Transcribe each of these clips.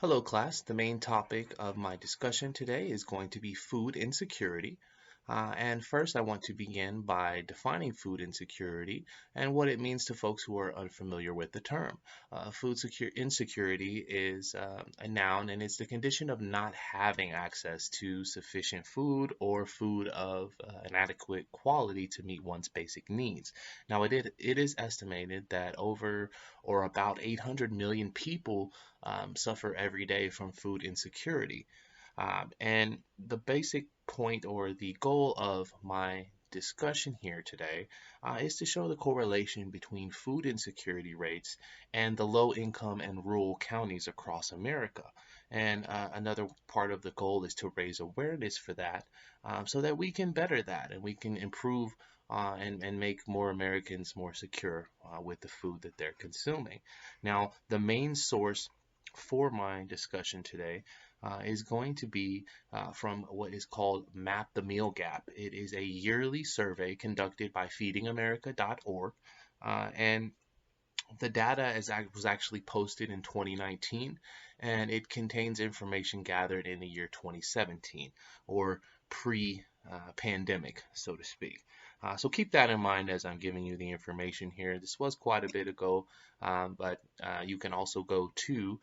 Hello class, the main topic of my discussion today is going to be food insecurity. And first I want to begin by defining food insecurity and what it means to folks who are unfamiliar with the term. Insecurity is a noun and it's the condition of not having access to sufficient food or food of an adequate quality to meet one's basic needs. Now it is estimated that over or about 800 million people suffer every day from food insecurity. And the basic point or the goal of my discussion here today is to show the correlation between food insecurity rates and the low income and rural counties across America. And another part of the goal is to raise awareness for that so that we can better that and we can improve and make more Americans more secure with the food that they're consuming. Now, the main source for my discussion today is going to be from what is called Map the Meal Gap. It is a yearly survey conducted by feedingamerica.org, and the data was actually posted in 2019, and it contains information gathered in the year 2017, or pre-pandemic, so to speak. So keep that in mind as I'm giving you the information here. This was quite a bit ago, but you can also go to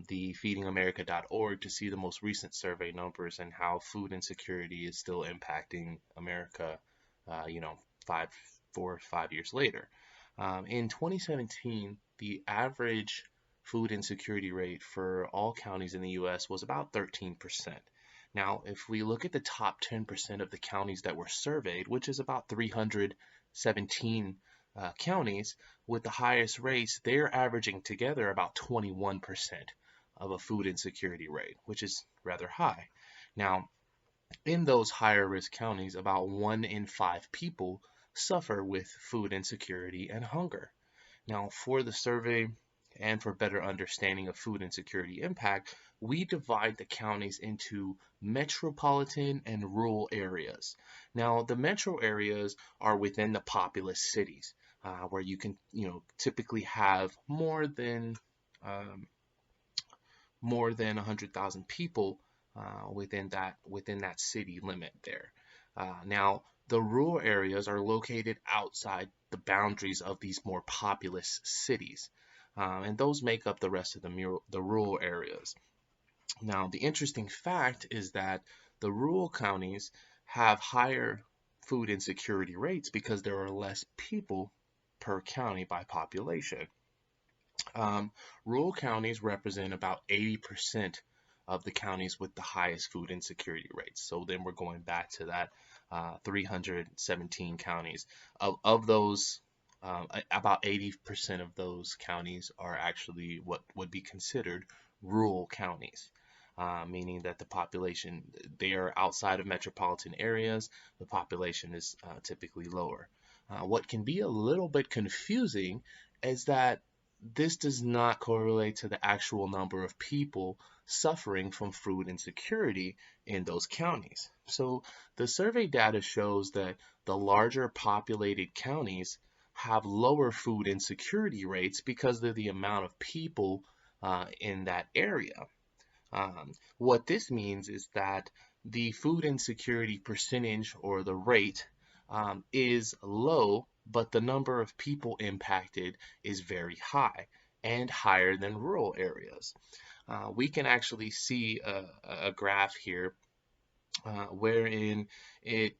the feedingamerica.org to see the most recent survey numbers and how food insecurity is still impacting America, uh, you know, 4 or 5 years later. In 2017, the average food insecurity rate for all counties in the US was about 13%. Now, if we look at the top 10% of the counties that were surveyed, which is about 317 counties with the highest rates, they're averaging together about 21% of a food insecurity rate, which is rather high. Now, in those higher risk counties, about 1 in 5 people suffer with food insecurity and hunger. Now, for the survey and for better understanding of food insecurity impact, we divide the counties into metropolitan and rural areas. Now, the metro areas are within the populous cities, where you can, typically have um, more than 100,000 people within that city limit there. Now, the rural areas are located outside the boundaries of these more populous cities, and those make up the rest of the rural areas. Now, the interesting fact is that the rural counties have higher food insecurity rates because there are less people per county by population. Um, Rural counties represent about 80% of the counties with the highest food insecurity rates. So then we're going back to that 317 counties. Of those, about 80% of those counties are actually what would be considered rural counties. Meaning that the population, they are outside of metropolitan areas, the population is typically lower. What can be a little bit confusing is that this does not correlate to the actual number of people suffering from food insecurity in those counties. So the survey data shows that the larger populated counties have lower food insecurity rates because of the amount of people in that area. What this means is that the food insecurity percentage or the rate is low, but the number of people impacted is very high and higher than rural areas. We can actually see a graph here wherein it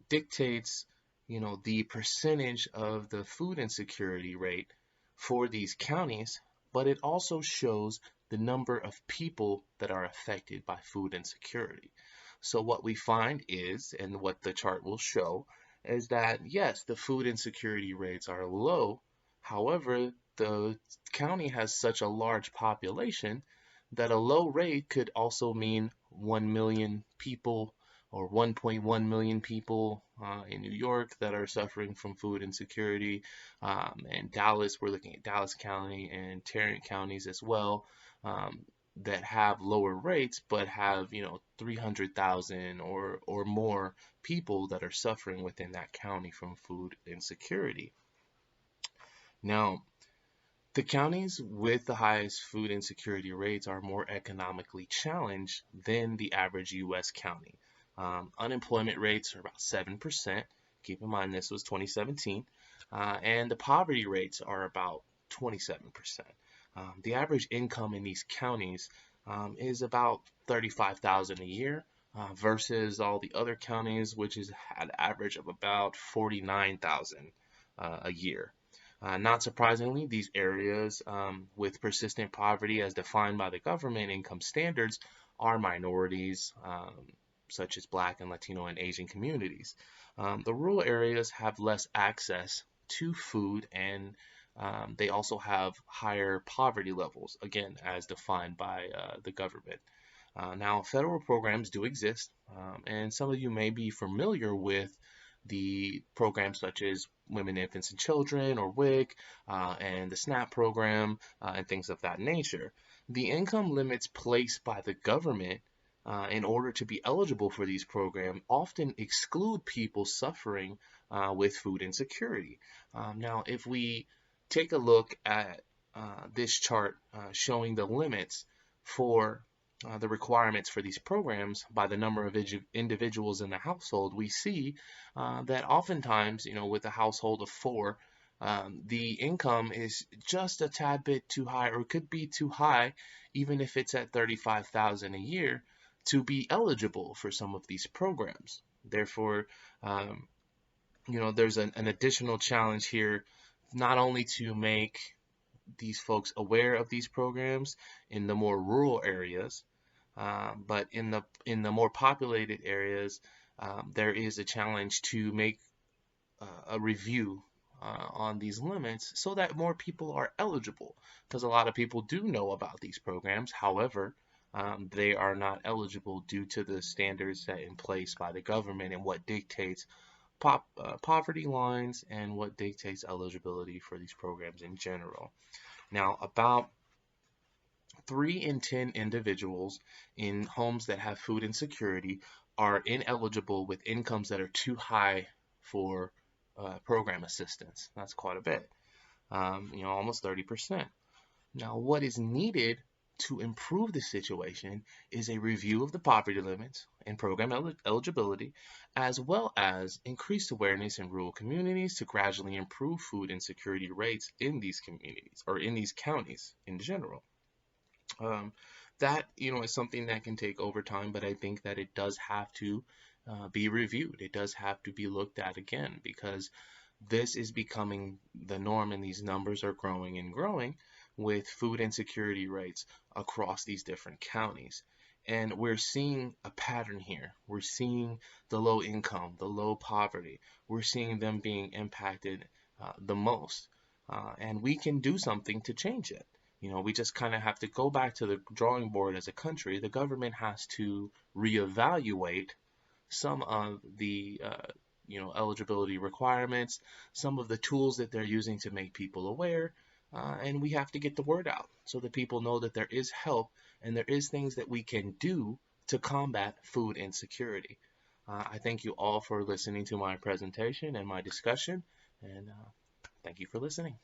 dictates, the percentage of the food insecurity rate for these counties, but it also shows the number of people that are affected by food insecurity. So what we find is, and what the chart will show, is that yes, the food insecurity rates are low. However, the county has such a large population that a low rate could also mean 1 million people or 1.1 million people in New York that are suffering from food insecurity. And Dallas, we're looking at Dallas County and Tarrant counties as well, that have lower rates but have 300,000 or more people that are suffering within that county from food insecurity. Now, The counties with the highest food insecurity rates are more economically challenged than the average U.S. county. Unemployment rates are about 7%. Keep in mind this was 2017. And the poverty rates are about 27%. The average income in these counties is about 35,000 a year versus all the other counties, which is an average of about 49,000 a year. Not surprisingly, these areas with persistent poverty as defined by the government income standards are minorities, such as Black and Latino and Asian communities. The rural areas have less access to food and they also have higher poverty levels, again, as defined by the government. Now, federal programs do exist, and some of you may be familiar with the programs such as Women, Infants, and Children, or WIC, and the SNAP program, and things of that nature. The income limits placed by the government in order to be eligible for these programs often exclude people suffering with food insecurity. Now, if we take a look at this chart showing the limits for the requirements for these programs by the number of individuals in the household, we see that oftentimes, with a household of four, the income is just a tad bit too high, or could be too high, even if it's at 35,000 a year, to be eligible for some of these programs. Therefore, there's an additional challenge here, not only to make these folks aware of these programs in the more rural areas, but in the more populated areas, there is a challenge to make a review on these limits so that more people are eligible. Because a lot of people do know about these programs, however, they are not eligible due to the standards set in place by the government and what dictates poverty lines and what dictates eligibility for these programs in general. Now, about 3 in 10 individuals in homes that have food insecurity are ineligible with incomes that are too high for program assistance. That's quite a bit, almost 30%. Now, what is needed to improve the situation is a review of the poverty limits and program eligibility, as well as increased awareness in rural communities to gradually improve food insecurity rates in these communities or in these counties in general. Um, that is something that can take over time, but I think that it does have to be reviewed. It does have to be looked at again because this is becoming the norm, and these numbers are growing and growing with food insecurity rates across these different counties. And we're seeing a pattern here. We're seeing the low income, the low poverty. We're seeing them being impacted the most. And we can do something to change it. We just kind of have to go back to the drawing board as a country. The government has to reevaluate some of the eligibility requirements, some of the tools that they're using to make people aware, and we have to get the word out so that people know that there is help and there is things that we can do to combat food insecurity. I thank you all for listening to my presentation and my discussion, and thank you for listening.